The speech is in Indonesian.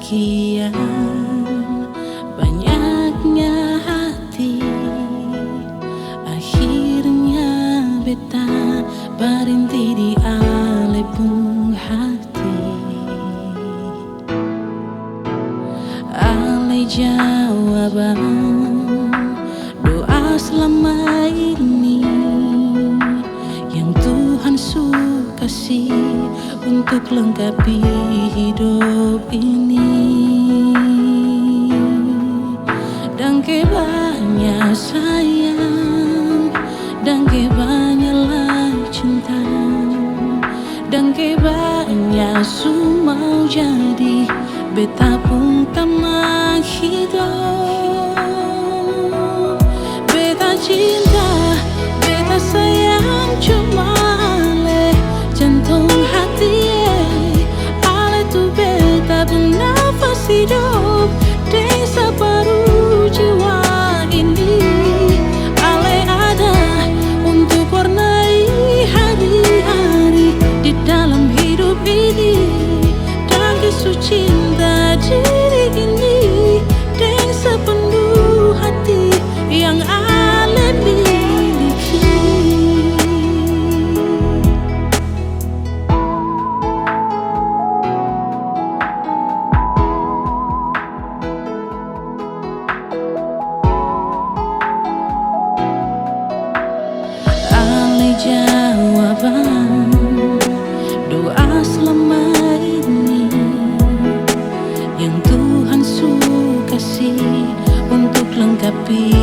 sekian banyaknya hati, akhirnya beta berhenti di alepung hati. Ale jawaban doa selama ini yang Tuhan kasih untuk lengkapi hidup ini. Dan banyak sayang, dan banyaklah cinta, dan banyak semua jadi beta pun tamang hidup. Beta cinta, beta sayang cuma jantung hati, ale tu beta bernafas hidup di separuh jiwa ini. Ale ada untuk warnai hari-hari di dalam hidup ini, dan kisah cinta diri ini dengan sepenuh hati yang ale miliki. Jawaban doa selama ini yang Tuhan kasih untuk lengkapi